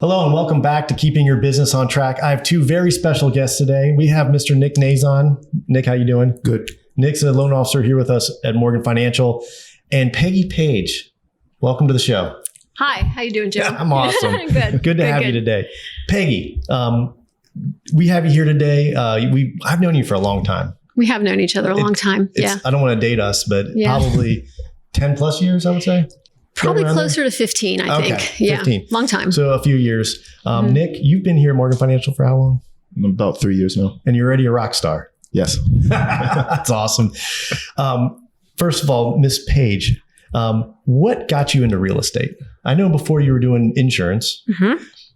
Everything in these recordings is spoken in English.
Hello and welcome back to Keeping Your Business on Track. I have two very special guests today. We have Mr. Nic Nazon. Nic, how you doing? Good. Nic's a loan officer here with us at Morgan Financial. And Peggy Page, welcome to the show. Hi, how you doing, Joe? I'm awesome. Good to have you today. Peggy, we have you here today. I've known you for a long time. We have known each other a long time. Yeah. I don't want to date us, but probably 10 plus years, I would say. Probably closer to 15, I think. Yeah. 15. Long time. So a few years. Nic, you've been here at Morgan Financial for how long? About 3 years now. And you're already a rock star. Yes. That's awesome. First of all, Miss Page, what got you into real estate? I know before you were doing insurance,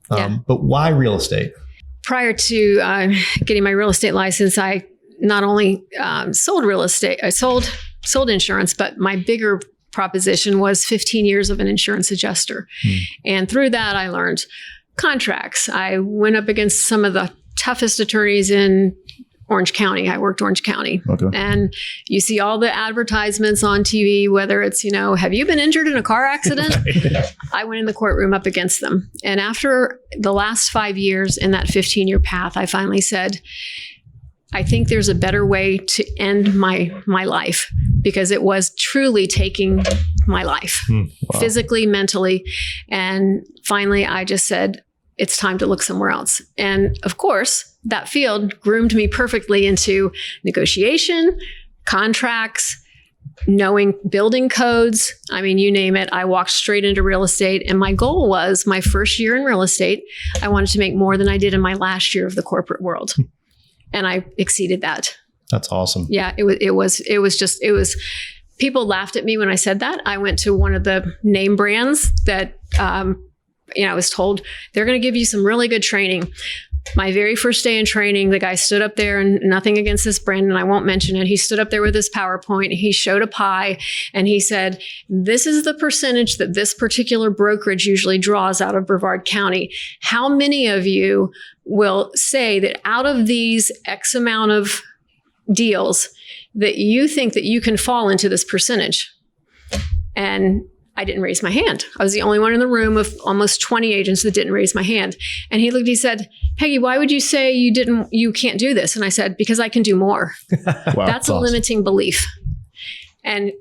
but why real estate? Prior to getting my real estate license, I not only sold real estate, I sold insurance, but my bigger proposition was 15 years of an insurance adjuster. And through that, I learned contracts. I went up against some of the toughest attorneys in Orange County. I worked Orange County. Okay. And you see all the advertisements on TV, whether it's, have you been injured in a car accident? I went in the courtroom up against them. And after the last 5 years in that 15-year path, I finally said, I think there's a better way to end my life, because it was truly taking my life, physically, mentally. And finally, I just said, it's time to look somewhere else. And of course, that field groomed me perfectly into negotiation, contracts, knowing building codes. I mean, you name it. I walked straight into real estate. And my goal was my first year in real estate, I wanted to make more than I did in my last year of the corporate world. And I exceeded that. That's awesome. Yeah, it was people laughed at me when I said that. I went to one of the name brands that, I was told they're going to give you some really good training. My very first day in training, the guy stood up there, and nothing against this brand, and I won't mention it. He stood up there with his PowerPoint. He showed a pie, and he said, this is the percentage that this particular brokerage usually draws out of Brevard County. How many of you will say that out of these X amount of deals that you think that you can fall into this percentage? And I didn't raise my hand. I was the only one in the room of almost 20 agents that didn't raise my hand. And he said, Peggy, why would you say you can't do this? And I said, because I can do more. Wow, that's a limiting belief. And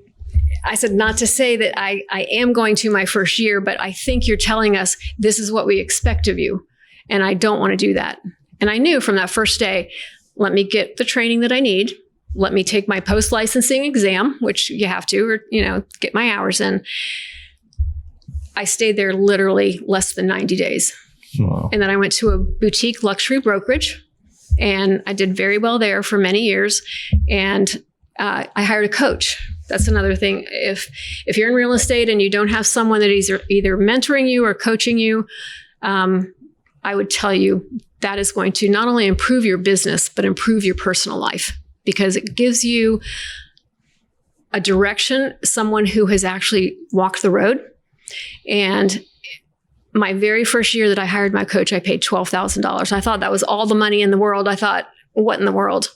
I said, not to say that I am going to my first year, but I think you're telling us this is what we expect of you. And I don't want to do that. And I knew from that first day, let me get the training that I need. Let me take my post-licensing exam, which you have to, or, get my hours in. I stayed there literally less than 90 days. Wow. And then I went to a boutique luxury brokerage, and I did very well there for many years. And I hired a coach. That's another thing. If you're in real estate and you don't have someone that is either mentoring you or coaching you, I would tell you that is going to not only improve your business, but improve your personal life, because it gives you a direction, someone who has actually walked the road. And my very first year that I hired my coach, I paid $12,000. I thought that was all the money in the world. I thought, what in the world?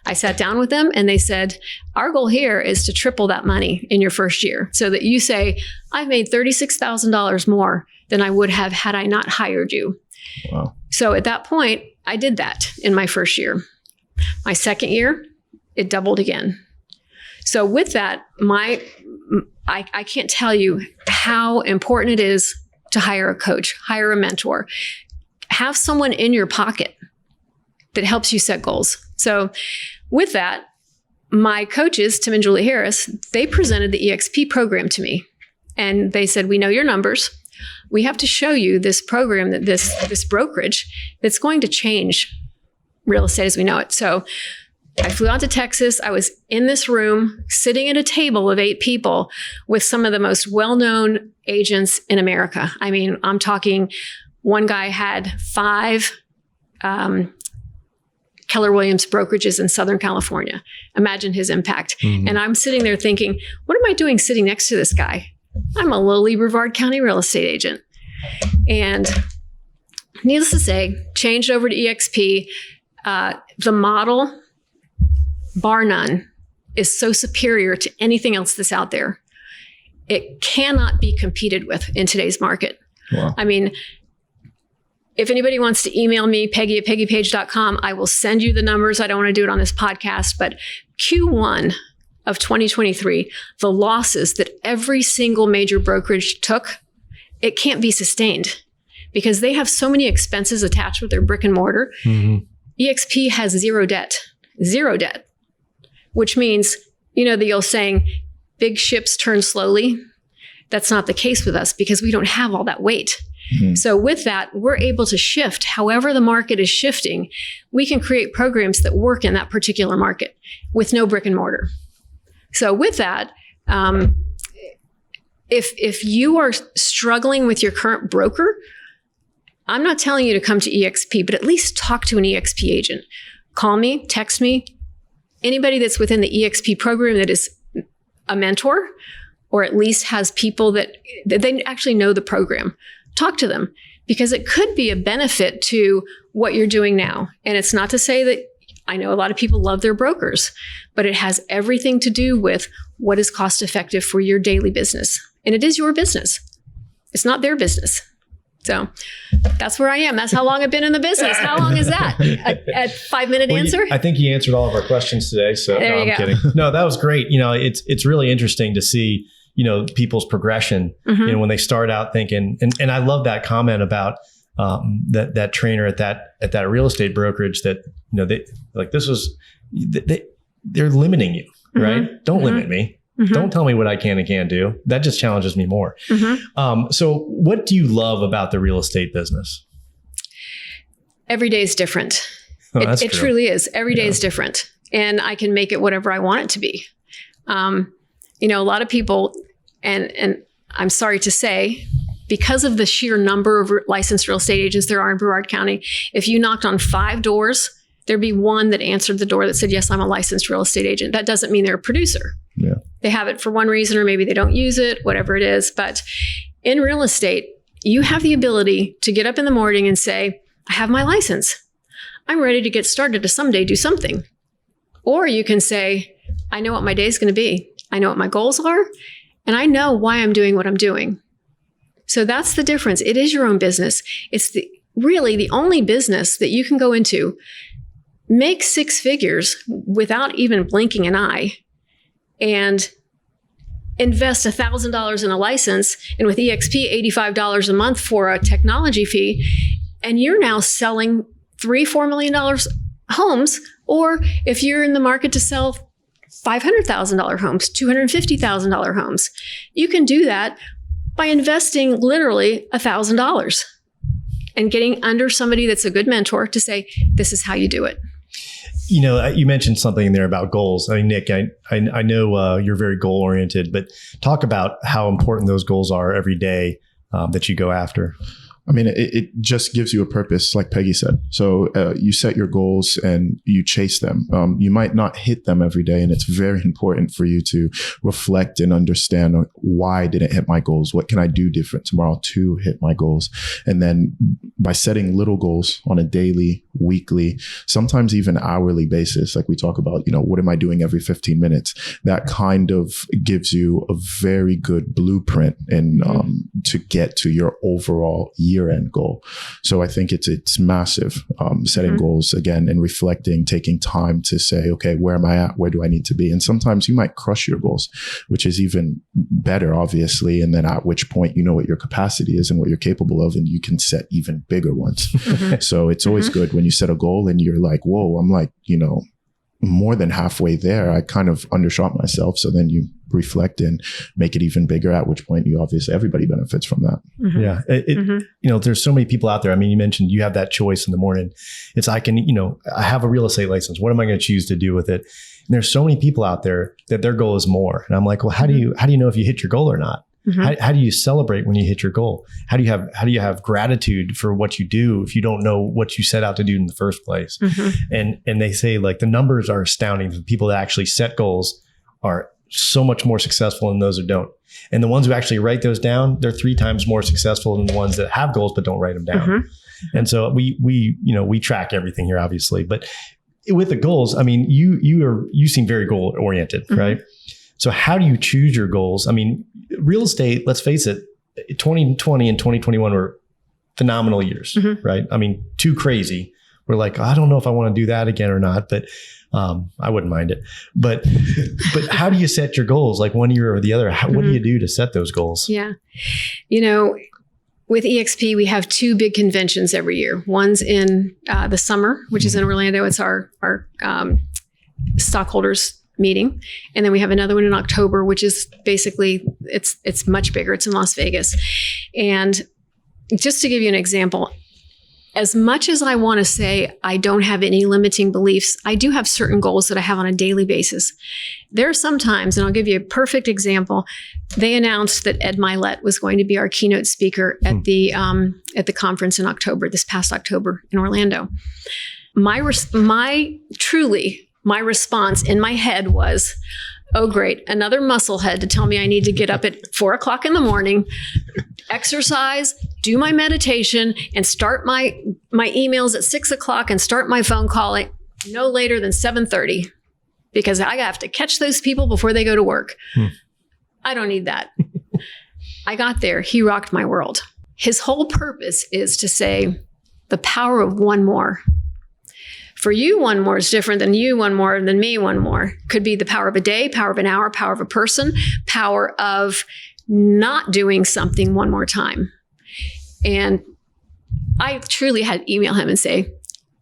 I sat down with them and they said, our goal here is to triple that money in your first year, so that you say, I've made $36,000 more than I would have had I not hired you. Wow. So at that point, I did that in my first year. My second year, it doubled again. So with that, I can't tell you how important it is to hire a coach, hire a mentor, have someone in your pocket that helps you set goals. So with that, my coaches, Tim and Julie Harris, they presented the EXP program to me. And they said, we know your numbers. We have to show you this program, that this brokerage that's going to change real estate as we know it. So I flew out to Texas. I was in this room sitting at a table of 8 people with some of the most well-known agents in America. I mean, I'm talking, one guy had 5 Keller Williams brokerages in Southern California. Imagine his impact. Mm-hmm. And I'm sitting there thinking, what am I doing sitting next to this guy? I'm a lowly Brevard County real estate agent. And needless to say, changed over to EXP. The model, bar none, is so superior to anything else that's out there. It cannot be competed with in today's market. Wow. I mean, if anybody wants to email me, Peggy@peggypage.com, I will send you the numbers. I don't want to do it on this podcast, but Q1 of 2023, the losses that every single major brokerage took, it can't be sustained because they have so many expenses attached with their brick and mortar. EXP has zero debt, which means, the old saying, big ships turn slowly. That's not the case with us because we don't have all that weight. So with that, we're able to shift however the market is shifting. We can create programs that work in that particular market with no brick and mortar. So with that, if you are struggling with your current broker, I'm not telling you to come to EXP, but at least talk to an EXP agent. Call me, text me. Anybody that's within the EXP program that is a mentor or at least has people that they actually know the program. Talk to them because it could be a benefit to what you're doing now. And it's not to say that I know a lot of people love their brokers, but it has everything to do with what is cost effective for your daily business. And it is your business. It's not their business. So that's where I am. That's how long I've been in the business. How long is that? A 5-minute answer? I think you answered all of our questions today. So there I'm kidding. No, that was great. It's really interesting to see people's progression, when they start out thinking, and I love that comment about that trainer at that real estate brokerage that, they're limiting you, right? Don't limit me. Don't tell me what I can and can't do. That just challenges me more. So what do you love about the real estate business? Every day is different. It truly is. Every day is different. And I can make it whatever I want it to be. A lot of people, and I'm sorry to say, because of the sheer number of licensed real estate agents there are in Brevard County, if you knocked on 5 doors, there'd be one that answered the door that said, yes, I'm a licensed real estate agent. That doesn't mean they're a producer. Yeah. They have it for one reason, or maybe they don't use it, whatever it is. But in real estate, you have the ability to get up in the morning and say, I have my license. I'm ready to get started to someday do something. Or you can say, I know what my day is going to be. I know what my goals are, and I know why I'm doing what I'm doing. So that's the difference. It is your own business. It's really the only business that you can go into, make 6 figures without even blinking an eye, and invest $1,000 in a license, and with EXP, $85 a month for a technology fee, and you're now selling $3-4 million homes. Or if you're in the market to sell $500,000 homes, $250,000 homes, you can do that by investing literally $1,000 and getting under somebody that's a good mentor to say, this is how you do it. You mentioned something there about goals. I mean, Nic, I know you're very goal oriented, but talk about how important those goals are every day that you go after. I mean, it just gives you a purpose, like Peggy said. So you set your goals and you chase them. You might not hit them every day, and it's very important for you to reflect and understand why didn't I hit my goals? What can I do different tomorrow to hit my goals? And then by setting little goals on a daily, weekly, sometimes even hourly basis, like we talk about, what am I doing every 15 minutes? That kind of gives you a very good blueprint and to get to your overall year-end goal. So I think it's massive, setting goals again and reflecting, taking time to say, okay, where am I at? Where do I need to be? And sometimes you might crush your goals, which is even better, obviously. And then at which point, you know what your capacity is and what you're capable of, and you can set even bigger ones. So it's always good when you set a goal and you're like, whoa, I'm like, more than halfway there. I kind of undershot myself. So then you reflect and make it even bigger, at which point everybody benefits from that. Yeah. There's so many people out there. I mean, you mentioned you have that choice in the morning. It's, I have a real estate license. What am I going to choose to do with it? And there's so many people out there that their goal is more. And I'm like, well, how do you know if you hit your goal or not? How do you celebrate when you hit your goal? How do you have gratitude for what you do if you don't know what you set out to do in the first place? And they say, like, the numbers are astounding. The people that actually set goals are so much more successful than those who don't. And the ones who actually write those down, they're 3 times more successful than the ones that have goals but don't write them down. And so we track everything here, obviously. But with the goals, I mean, you seem very goal oriented, right? So how do you choose your goals? I mean, real estate, let's face it, 2020 and 2021 were phenomenal years, right? I mean, too crazy. We're like, I don't know if I want to do that again or not, but I wouldn't mind it. But how do you set your goals? Like one year or the other, what do you do to set those goals? Yeah. With EXP, we have 2 big conventions every year. One's in the summer, which is in Orlando. It's our stockholders meeting. And then we have another one in October, which is basically, it's much bigger. It's in Las Vegas. And just to give you an example, as much as I want to say I don't have any limiting beliefs, I do have certain goals that I have on a daily basis. There are some times, and I'll give you a perfect example. They announced that Ed Mylett was going to be our keynote speaker at the conference in October, this past October in Orlando. My response in my head was, oh, great, another musclehead to tell me I need to get up at 4:00 in the morning, exercise, do my meditation, and start my emails at 6:00 and start my phone calling no later than 7:30 because I have to catch those people before they go to work. I don't need that. I got there. He rocked my world. His whole purpose is to say the power of one more. For you, one more is different than you, one more than me, one more. Could be the power of a day, power of an hour, power of a person, power of not doing something one more time. And I truly had to email him and say,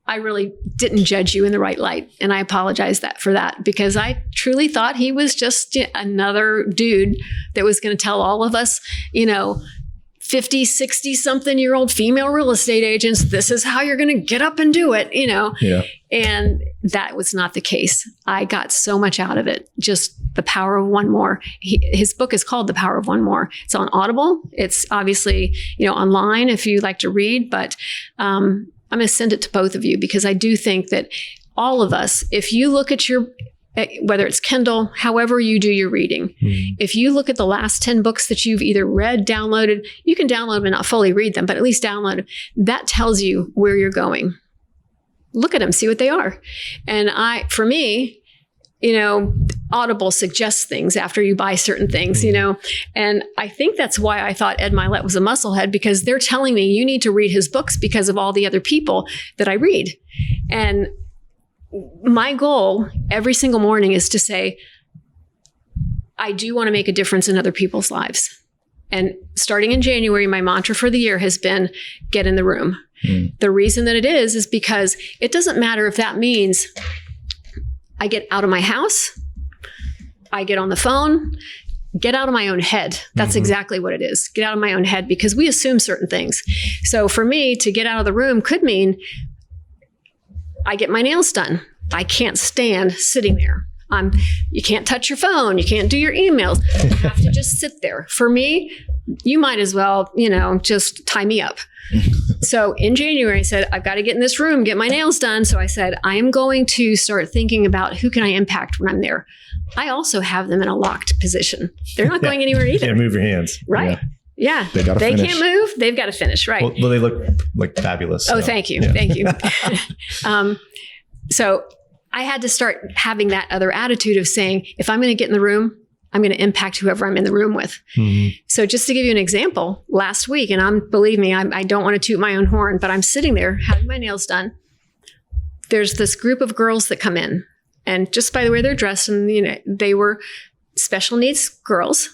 I really didn't judge you in the right light. And I apologize for that because I truly thought he was just another dude that was going to tell all of us, 50, 60 something year old female real estate agents, this is how you're going to get up and do it, Yeah. And that was not the case. I got so much out of it. Just the power of one more. His book is called The Power of One More. It's on Audible. It's obviously, online if you like to read, but I'm going to send it to both of you because I do think that all of us, if you look at whether it's Kindle, however you do your reading, if you look at the last 10 books that you've either read, downloaded, you can download them and not fully read them, but at least download them. That tells you where you're going. Look at them, see what they are. And for me, Audible suggests things after you buy certain things, and I think that's why I thought Ed Mylett was a musclehead because they're telling me you need to read his books because of all the other people that I read. And my goal every single morning is to say, I do want to make a difference in other people's lives. And starting in January, my mantra for the year has been get in the room. The reason that it is because it doesn't matter if that means I get out of my house, I get on the phone, get out of my own head. That's exactly what it is. Get out of my own head because we assume certain things. So for me to get out of the room could mean I get my nails done. I can't stand sitting there. You can't touch your phone. You can't do your emails. You have to just sit there. For me, you might as well, just tie me up. So in January, I said, I've got to get in this room, get my nails done. So I said, I am going to start thinking about who can I impact when I'm there. I also have them in a locked position. They're not going anywhere either. Can't move your hands. Right. Yeah. They can't move. They've got to finish. Right. Well, they look like fabulous. Oh, thank you. Yeah. Thank you. So I had to start having that other attitude of saying, if I'm going to get in the room, I'm going to impact whoever I'm in the room with. So just to give you an example, last week, and believe me, I don't want to toot my own horn, but I'm sitting there having my nails done. There's this group of girls that come in, and just by the way they're dressed, and they were special needs girls,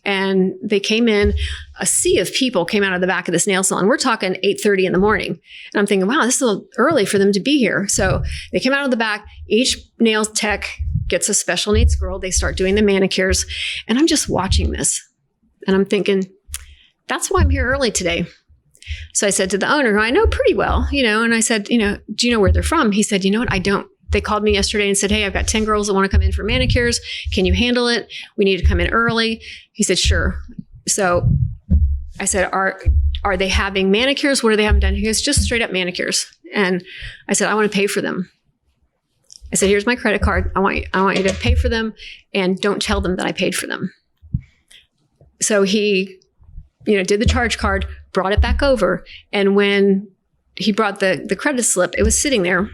and they came in. A sea of people came out of the back of this nail salon. We're talking 8:30 in the morning, and I'm thinking, wow, this is a little early for them to be here. So they came out of the back. Each nail tech gets a special needs girl. They start doing the manicures. And I'm just watching this. And I'm thinking, that's why I'm here early today. So I said to the owner, who I know pretty well, and I said, do you know where they're from? He said, you know what? I don't. They called me yesterday and said, hey, I've got 10 girls that want to come in for manicures. Can you handle it? We need to come in early. He said, sure. So I said, are they having manicures? What are they having done? He goes, just straight up manicures. And I said, I want to pay for them. I said, here's my credit card. I want you to pay for them and don't tell them that I paid for them. So he, did the charge card, brought it back over. And when he brought the credit slip, it was sitting there.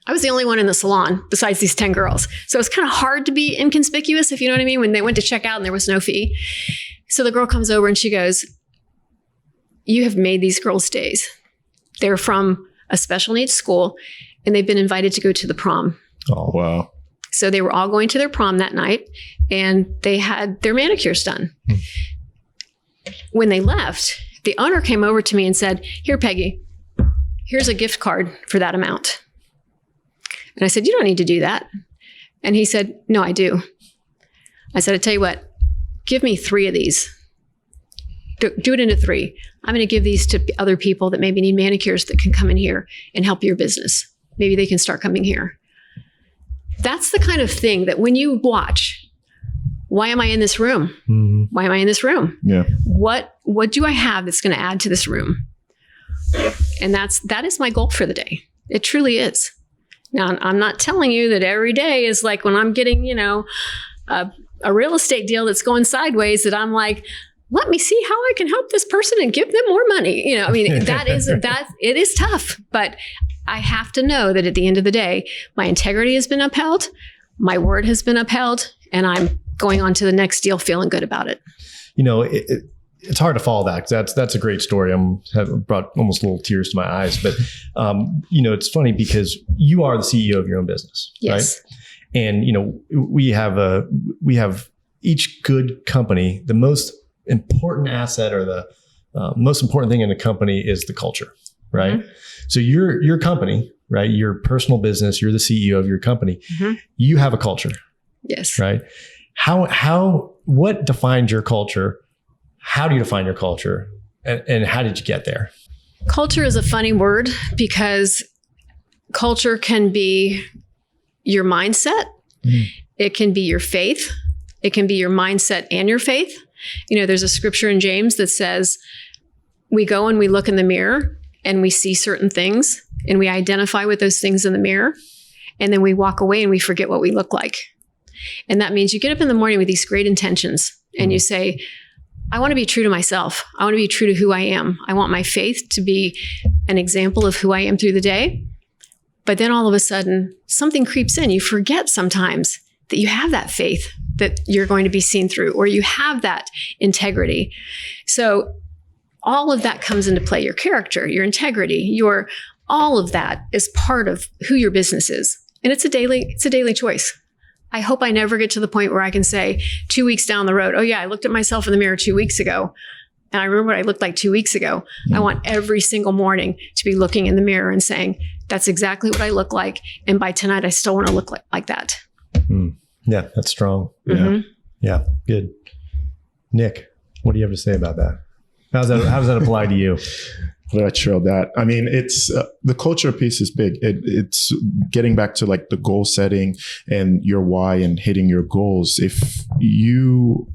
I was the only one in the salon besides these 10 girls. So it's kind of hard to be inconspicuous, if you know what I mean, when they went to check out and there was no fee. So the girl comes over and she goes, you have made these girls' days. They're from a special needs school, and they've been invited to go to the prom. Oh, wow. So they were all going to their prom that night, and they had their manicures done. When they left, the owner came over to me and said, "Here, Peggy, here's a gift card for that amount." And I said, "You don't need to do that." And he said, "No, I do." I said, "I tell you what, give me 3 of these. Do it into 3. I'm going to give these to other people that maybe need manicures that can come in here and help your business. Maybe they can start coming here." That's the kind of thing that when you watch, why am I in this room? Mm-hmm. Why am I in this room? Yeah. What do I have that's going to add to this room? And that is my goal for the day. It truly is. Now, I'm not telling you that every day is like when I'm getting, a real estate deal that's going sideways, that I'm like, let me see how I can help this person and give them more money. It is tough, but I have to know that at the end of the day, my integrity has been upheld, my word has been upheld, and I'm going on to the next deal feeling good about it. It's hard to follow that, because that's a great story. Have brought almost little tears to my eyes, but it's funny because you are the CEO of your own business, yes. Right? And we have each good company. The most important asset, or the most important thing in a company, is the culture, right? Mm-hmm. So your company, right? Your personal business, you're the CEO of your company. Mm-hmm. You have a culture, yes, right? What defines your culture? How do you define your culture, and how did you get there? Culture is a funny word, because culture can be your mindset. Mm. It can be your faith. It can be your mindset and your faith. There's a scripture in James that says, we go and we look in the mirror and we see certain things and we identify with those things in the mirror. And then we walk away and we forget what we look like. And that means you get up in the morning with these great intentions and you say, I want to be true to myself. I want to be true to who I am. I want my faith to be an example of who I am through the day. But then all of a sudden, something creeps in. You forget sometimes that you have that faith that you're going to be seen through, or you have that integrity. So all of that comes into play. Your character, your integrity, all of that is part of who your business is. And it's a daily choice. I hope I never get to the point where I can say 2 weeks down the road, oh yeah, I looked at myself in the mirror 2 weeks ago, and I remember what I looked like 2 weeks ago. I want every single morning to be looking in the mirror and saying, that's exactly what I look like. And by tonight, I still want to look like that. Mm. Yeah, that's strong. Mm-hmm. Yeah, good. Nick, what do you have to say about that? How does that apply to you? I trailed that. I mean, it's the culture piece is big. It's getting back to like the goal setting and your why and hitting your goals. If you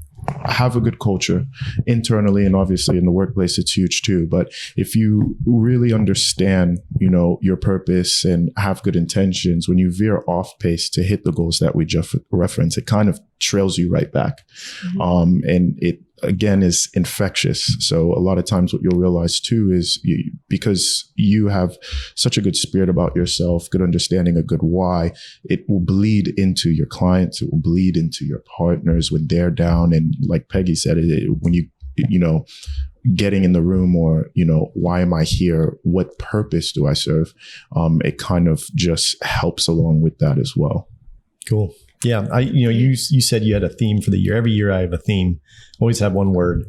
have a good culture internally, and obviously in the workplace, it's huge too. But if you really understand, your purpose and have good intentions, when you veer off pace to hit the goals that we just referenced, it kind of trails you right back. Mm-hmm. And it, again, is infectious. So a lot of times what you'll realize too is because you have such a good spirit about yourself, good understanding, a good why, it will bleed into your clients. It will bleed into your partners when they're down. And like Peggy said, when you getting in the room, or, why am I here? What purpose do I serve? It kind of just helps along with that as well. Cool. Yeah. You said you had a theme for the year. Every year I have a theme. Always have one word.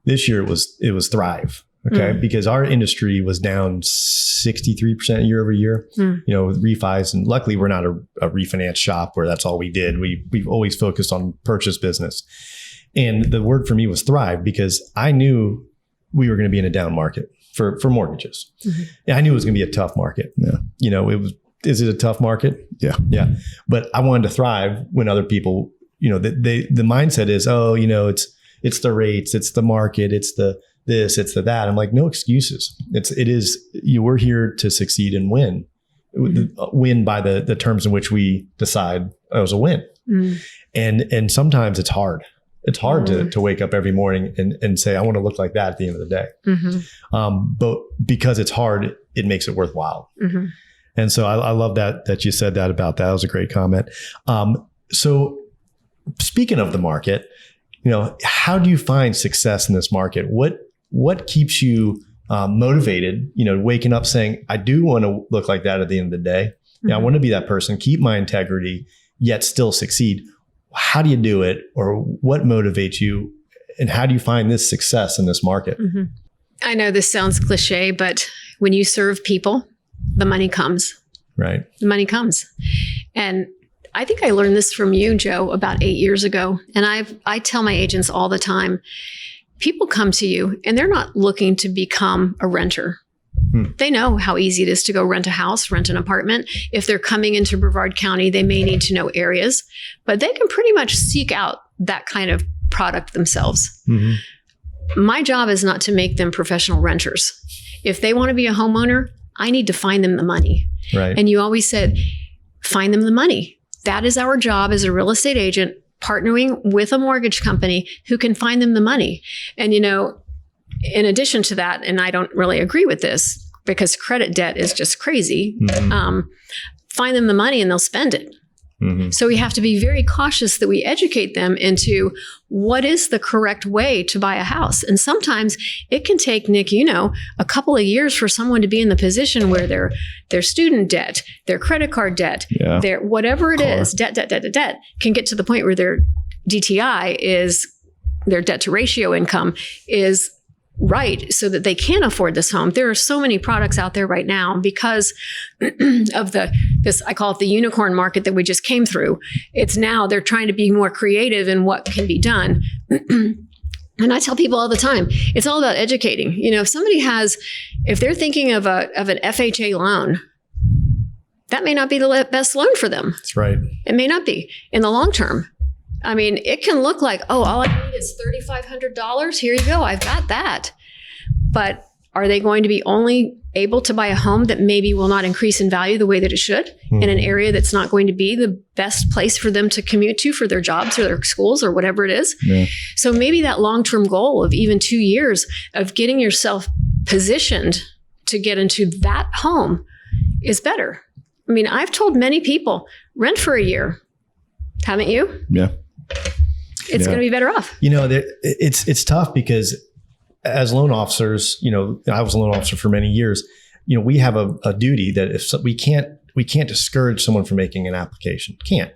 This year it was thrive. Okay. Mm. Because our industry was down 63% year over year, with refis. And luckily we're not a refinance shop where that's all we did. We've always focused on purchase business. And the word for me was thrive, because I knew we were going to be in a down market for mortgages. Mm-hmm. Yeah, I knew it was going to be a tough market. Yeah. Is it a tough market? Yeah. Yeah. But I wanted to thrive when other people, the mindset is, it's the rates, it's the market, it's the this, it's the that. I'm like, no excuses. We're here to succeed and win. Mm-hmm. Win by the terms in which we decide it was a win. Mm-hmm. And sometimes it's hard. It's hard to wake up every morning and say, I want to look like that at the end of the day. Mm-hmm. But because it's hard, it makes it worthwhile. Mm-hmm. And so I love that you said that about that. That was a great comment. So speaking of the market, how do you find success in this market? What what keeps you motivated, waking up saying, I do want to look like that at the end of the day. I want to be that person, keep my integrity, yet still succeed. How do you do it? Or what motivates you? And how do you find this success in this market? I know this sounds cliche, but when you serve people, the money comes. Right. The money comes. And I think I learned this from you, Joe, about 8 years ago. And I tell my agents all the time, people come to you and they're not looking to become a renter. They know how easy it is to go rent a house, rent an apartment. If they're coming into Brevard County, they may need to know areas, but they can pretty much seek out that kind of product themselves. My job is not to make them professional renters. If they want to be a homeowner, I need to find them the money. Right. And you always said, find them the money. That is our job as a real estate agent, partnering with a mortgage company who can find them the money. And, in addition to that, and I don't really agree with this because credit debt is just crazy, find them the money and they'll spend it. So we have to be very cautious that we educate them into what is the correct way to buy a house. And sometimes it can take, Nick, a couple of years for someone to be in the position where their student debt, their credit card debt, their whatever it is, debt can get to the point where their DTI is, their debt to ratio income is right so that they can afford this home. There are so many products out there right now because of this, I call it the unicorn market that we just came through. It's now they're trying to be more creative in what can be done. And I tell people all the time, it's all about educating. If they're thinking of an FHA loan, that may not be the best loan for them. That's right. It may not be in the long term. I mean, it can look like, all I need is $3,500. Here you go. I've got that. But are they going to be only able to buy a home that maybe will not increase in value the way that it should in an area that's not going to be the best place for them to commute to for their jobs or their schools or whatever it is? Yeah. So maybe that long-term goal of even 2 years of getting yourself positioned to get into that home is better. I mean, I've told many people, rent for a year. Haven't you? Yeah. It's going to be better off. It's tough because as loan officers, I was a loan officer for many years. We have a duty that if we can't discourage someone from making an application. Can't.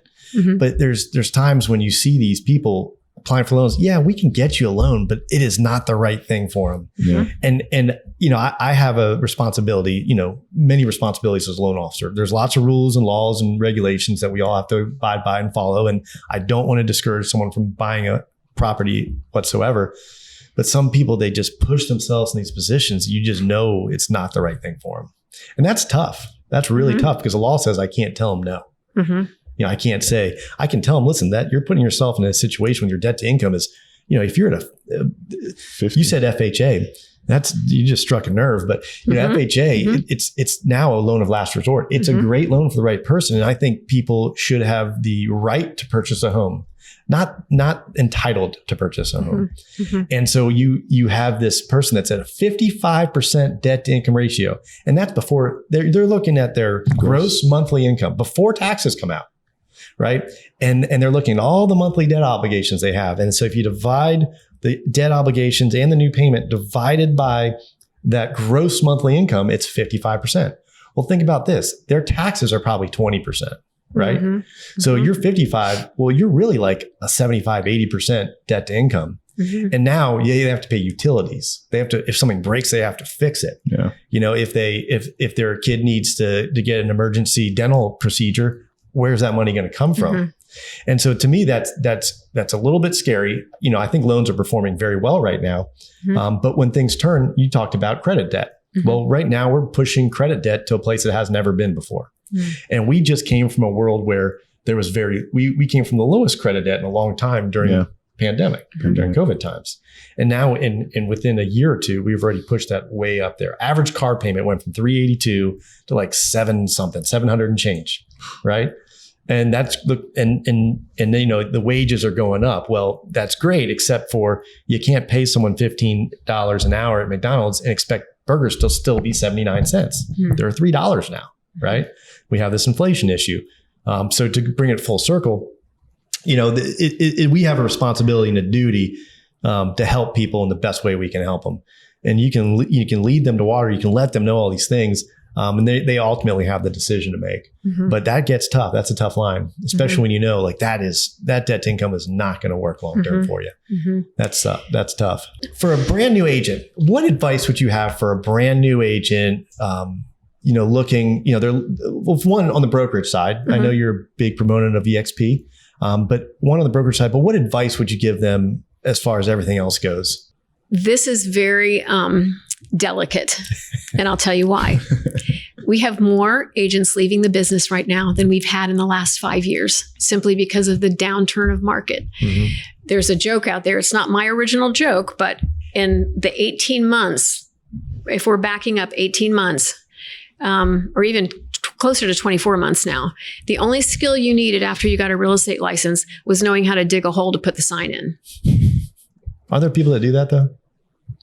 But there's times when you see these people applying for loans. Yeah, we can get you a loan, but it is not the right thing for them. Yeah. And I have a responsibility, many responsibilities as a loan officer. There's lots of rules and laws and regulations that we all have to abide by and follow. And I don't want to discourage someone from buying a property whatsoever. But some people, they just push themselves in these positions. You just know it's not the right thing for them. And that's tough. That's really tough because the law says I can't tell them no. I can't say, I can tell them, listen, that you're putting yourself in a situation when your debt to income is, if you're at you said FHA, you just struck a nerve, but FHA, it's now a loan of last resort. It's a great loan for the right person. And I think people should have the right to purchase a home, not entitled to purchase a home. And so you have this person that's at a 55% debt to income ratio. And that's before they're looking at their gross monthly income before taxes come out. Right. And they're looking at all the monthly debt obligations they have. And so if you divide the debt obligations and the new payment divided by that gross monthly income, it's 55%. Well, think about this. Their taxes are probably 20%. Right. So you're 55. Well, you're really like a 75, 80% debt to income. And now they have to pay utilities. They have to, if something breaks, they have to fix it. Yeah. If their kid needs to get an emergency dental procedure, where's that money going to come from? And so to me, that's a little bit scary. I think loans are performing very well right now. But when things turn, you talked about credit debt. Well, right now we're pushing credit debt to a place that has never been before. And we just came from a world where there was we came from the lowest credit debt in a long time during pandemic, during COVID times. And now in within a year or two, we've already pushed that way up there. Average car payment went from $382 to like $700 and change. Right. And that's the wages are going up. Well, that's great, except for you can't pay someone $15 an hour at McDonald's and expect burgers to still be 79 cents. They're $3 now. Right. We have this inflation issue. So to bring it full circle, we have a responsibility and a duty to help people in the best way we can help them. And you can lead them to water. You can let them know all these things. And they ultimately have the decision to make. But that gets tough. That's a tough line, especially when you know like that debt to income is not going to work long term for you. That's tough. For a brand new agent, what advice would you have for a brand new agent? Looking, one on the brokerage side. I know you're a big proponent of EXP, but one on the brokerage side. But what advice would you give them as far as everything else goes? This is very delicate, and I'll tell you why. We have more agents leaving the business right now than we've had in the last 5 years, simply because of the downturn of market. There's a joke out there. It's not my original joke, but in the 18 months, if we're backing up 18 months, or even closer to 24 months now, the only skill you needed after you got a real estate license was knowing how to dig a hole to put the sign in. Are there people that do that though?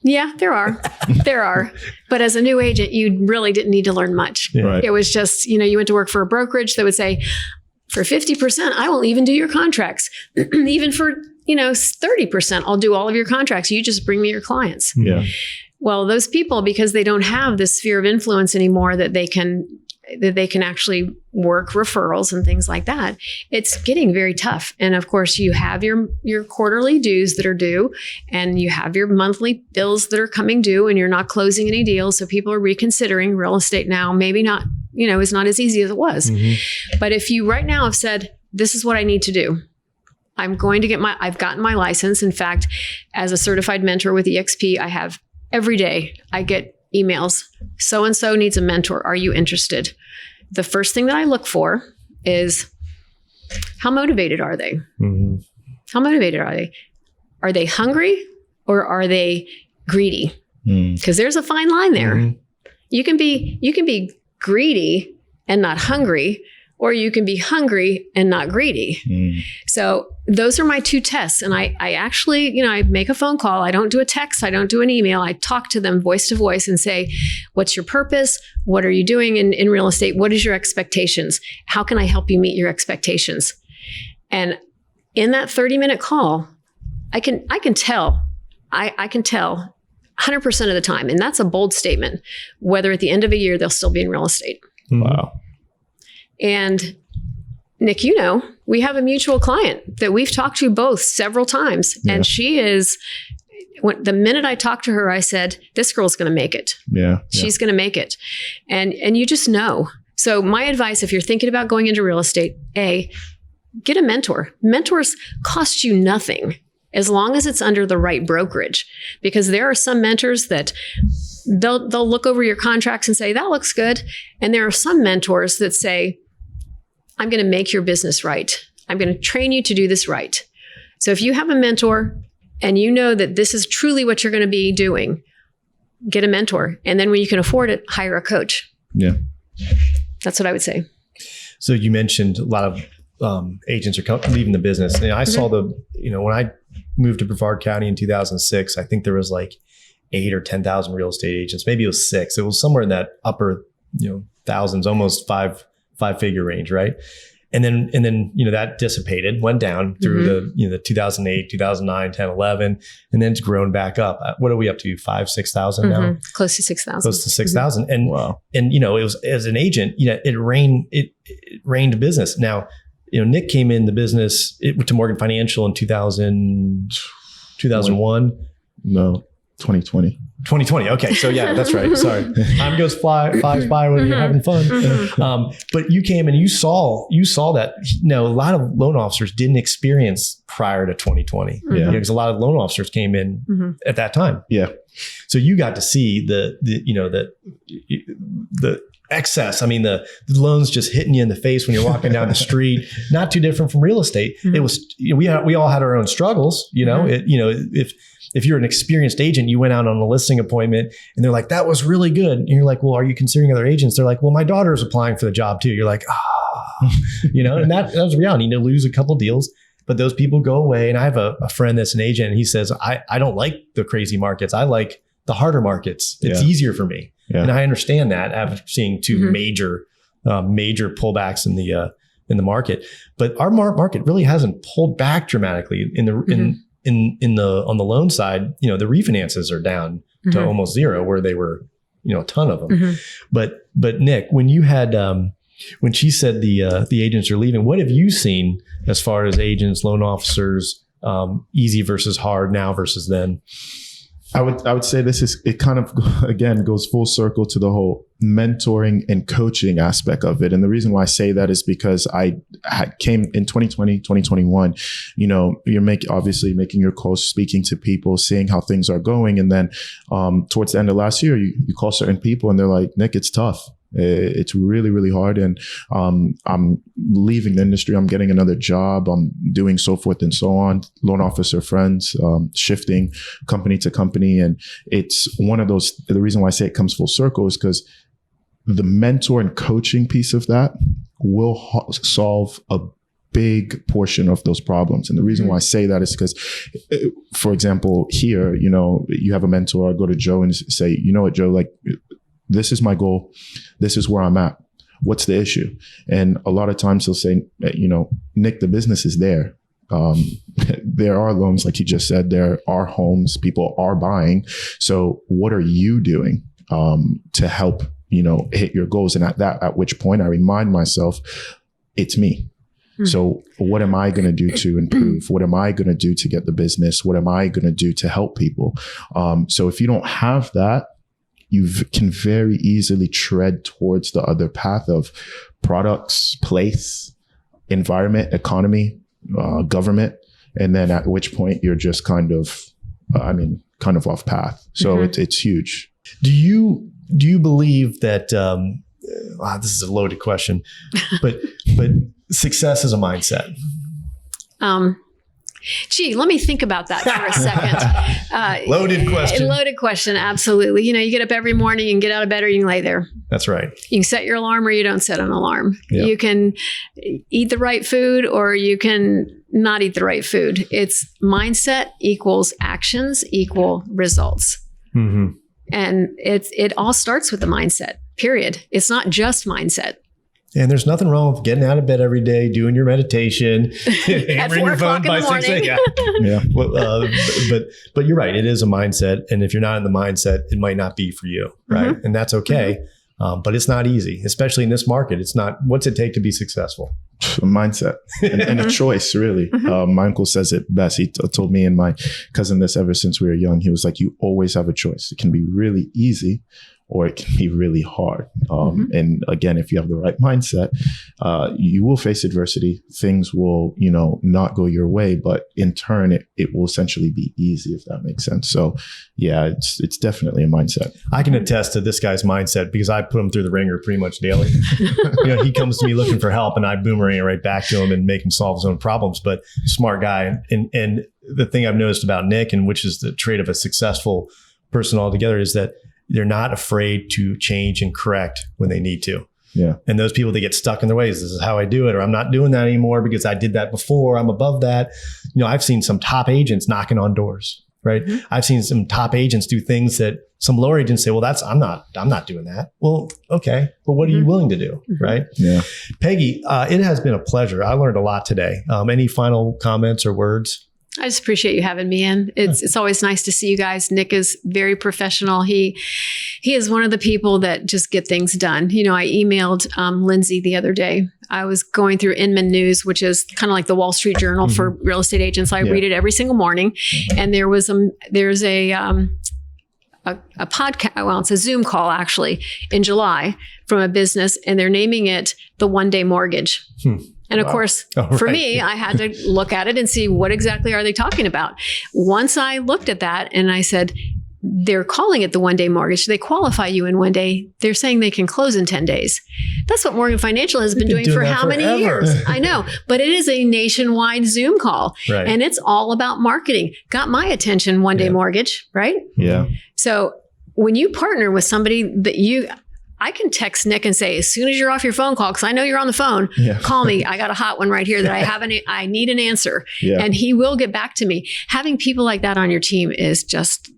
Yeah, there are. There are. But as a new agent, you really didn't need to learn much. Yeah. Right. It was just, you went to work for a brokerage that would say, for 50%, I will even do your contracts. Even for, 30%, I'll do all of your contracts. You just bring me your clients. Yeah. Well, those people, because they don't have this sphere of influence anymore that they can actually work referrals and things like that, it's getting very tough. And of course, you have your quarterly dues that are due, and you have your monthly bills that are coming due, and you're not closing any deals. So people are reconsidering real estate now. Maybe not, it's not as easy as it was. But if you right now have said, this is what I need to do, I've gotten my license. In fact, as a certified mentor with EXP, I have every day I get emails. So-and-so needs a mentor. Are you interested? The first thing that I look for is, how motivated are they? How motivated are they? Are they hungry or are they greedy? Because there's a fine line there. You can be greedy and not hungry, or you can be hungry and not greedy. So those are my two tests. And I actually, I make a phone call. I don't do a text. I don't do an email. I talk to them voice to voice and say, what's your purpose? What are you doing in real estate? What is your expectations? How can I help you meet your expectations? And in that 30-minute call, I can tell 100% of the time. And that's a bold statement, whether at the end of a year, they'll still be in real estate. Wow. And Nic, we have a mutual client that we've talked to both several times. Yeah. And she is, the minute I talked to her, I said, this girl's going to make it. Yeah. She's going to make it. And you just know. So my advice, if you're thinking about going into real estate, get a mentor. Mentors cost you nothing as long as it's under the right brokerage, because there are some mentors that they'll look over your contracts and say, that looks good. And there are some mentors that say, I'm going to make your business right. I'm going to train you to do this right. So if you have a mentor and you know that this is truly what you're going to be doing, get a mentor. And then when you can afford it, hire a coach. Yeah. That's what I would say. So you mentioned a lot of agents are leaving the business. And I saw when I moved to Brevard County in 2006, I think there was like 8 or 10,000 real estate agents. Maybe it was 6. It was somewhere in that upper, thousands, almost five-figure range, right? And then that dissipated, went down through the 2008, 2009, 10, 11, and then it's grown back up. What are we up to? 5,000, 6,000 now? Close to 6,000. Close to 6,000. And wow. And it was, as an agent, it reigned business. Now, Nic came in the business to Morgan Financial in 2001. No, 2020. 2020. Okay. So yeah, that's right. Sorry. Time flies by when you're having fun. But you came and you saw that, a lot of loan officers didn't experience prior to 2020. Yeah. Because a lot of loan officers came in at that time. Yeah. So you got to see the excess. I mean, the loans just hitting you in the face when you're walking down the street, not too different from real estate. It was, we all had our own struggles, if you're an experienced agent, you went out on a listing appointment and they're like, that was really good. And you're like, well, are you considering other agents? They're like, well, my daughter's applying for the job too. You're like, and that was reality. You lose a couple deals, but those people go away. And I have a friend that's an agent and he says, I don't like the crazy markets. I like the harder markets. It's easier for me. Yeah. And I understand that after seeing two major pullbacks in the market, but our market really hasn't pulled back dramatically in on the loan side, the refinances are down to almost zero where they were, a ton of them. But Nic, when you had, when she said the agents are leaving, what have you seen as far as agents, loan officers, easy versus hard now versus then? I would say it kind of, again, goes full circle to the whole mentoring and coaching aspect of it. And the reason why I say that is because I came in 2020, 2021, you're obviously making your calls, speaking to people, seeing how things are going. And then towards the end of last year, you call certain people and they're like, Nic, it's tough. It's really, really hard. And I'm leaving the industry. I'm getting another job. I'm doing so forth and so on. Loan officer friends, shifting company to company. And it's one of those, the reason why I say it comes full circle is because the mentor and coaching piece of that will solve a big portion of those problems. And the reason why I say that is because, for example, here, you have a mentor. I go to Joe and say, you know what, Joe, like, this is my goal. This is where I'm at. What's the issue? And a lot of times he'll say, Nic, the business is there. There are loans, like you just said, there are homes, people are buying. So what are you doing to help, hit your goals? And at which point I remind myself, it's me. So what am I going to do to improve? What am I going to do to get the business? What am I going to do to help people? So if you don't have that, you can very easily tread towards the other path of products, place, environment, economy, government. And then at which point you're just kind of off path. So it's huge. Do you believe that, this is a loaded question, but success is a mindset? Let me think about that for a second. Loaded question. Loaded question. Absolutely. You get up every morning and get out of bed or you can lay there. That's right. You can set your alarm or you don't set an alarm. Yeah. You can eat the right food or you can not eat the right food. It's mindset equals actions equal results. And it all starts with the mindset, period. It's not just mindset. And there's nothing wrong with getting out of bed every day, doing your meditation, answering your phone by 6 a.m. Yeah. Well, but you're right. It is a mindset. And if you're not in the mindset, it might not be for you. Right. And that's okay. But it's not easy, especially in this market. It's not, what's it take to be successful? A mindset and a choice, really. My uncle says it best. He told me and my cousin this ever since we were young. He was like, you always have a choice. It can be really easy or it can be really hard. And again, if you have the right mindset, you will face adversity. Things will, not go your way, but in turn, it will essentially be easy, if that makes sense. So yeah, it's definitely a mindset. I can attest to this guy's mindset because I put him through the ringer pretty much daily. He comes to me looking for help and I boomerang right back to him and make him solve his own problems, but smart guy. And the thing I've noticed about Nic, and which is the trait of a successful person altogether, is that they're not afraid to change and correct when they need to. Yeah. And those people that get stuck in their ways, this is how I do it, or I'm not doing that anymore because I did that before. I'm above that. I've seen some top agents knocking on doors, right? I've seen some top agents do things that some lower agents say, well, I'm not doing that. Well, okay. But what are you willing to do? Right. Yeah. Peggy, it has been a pleasure. I learned a lot today. Any final comments or words? I just appreciate you having me in. It's always nice to see you guys. Nic is very professional. He is one of the people that just get things done. I emailed Lindsay the other day. I was going through Inman News, which is kind of like the Wall Street Journal for real estate agents. I read it every single morning. And there's a podcast, well, it's a Zoom call actually in July from a business, and they're naming it the One Day Mortgage. And of course, for me, I had to look at it and see what exactly are they talking about. Once I looked at that and I said, they're calling it the One Day Mortgage. They qualify you in 1 day. They're saying they can close in 10 days. That's what Morgan Financial has been doing for how many years? I know, but it is a nationwide Zoom call and it's all about marketing. Got my attention, One Day Mortgage, right? Yeah. So when you partner with somebody that I can text Nic and say, as soon as you're off your phone call, because I know you're on the phone, call me. I got a hot one right here that I need an answer. And he will get back to me. Having people like that on your team is just,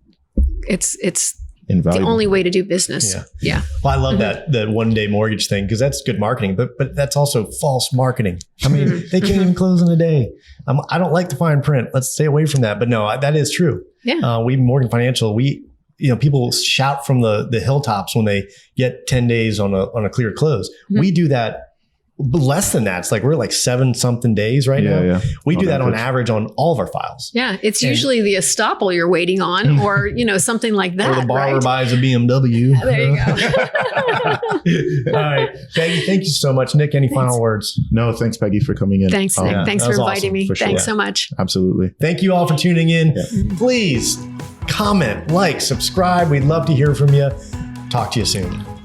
it's invaluable. the only way to do business. Yeah. Well, I love that one day mortgage thing because that's good marketing, but that's also false marketing. I mean, they can't even close in a day. I don't like the fine print. Let's stay away from that. But no, that is true. Yeah. We Morgan Financial, people shout from the hilltops when they get 10 days on a clear close. We do that less than that. It's like we're like 7-something days right now. Yeah. We do that on average on all of our files. Yeah. It's usually the estoppel you're waiting on or, something like that. Or the borrower right? buys a BMW. There you go. All right. Peggy, thank you so much. Nick, any final words? No, thanks, Peggy, for coming in. Thanks, Nick. Thanks for inviting awesome, me. for sure. Thanks so much. Absolutely. Thank you all for tuning in. Please comment, like, subscribe. We'd love to hear from you. Talk to you soon.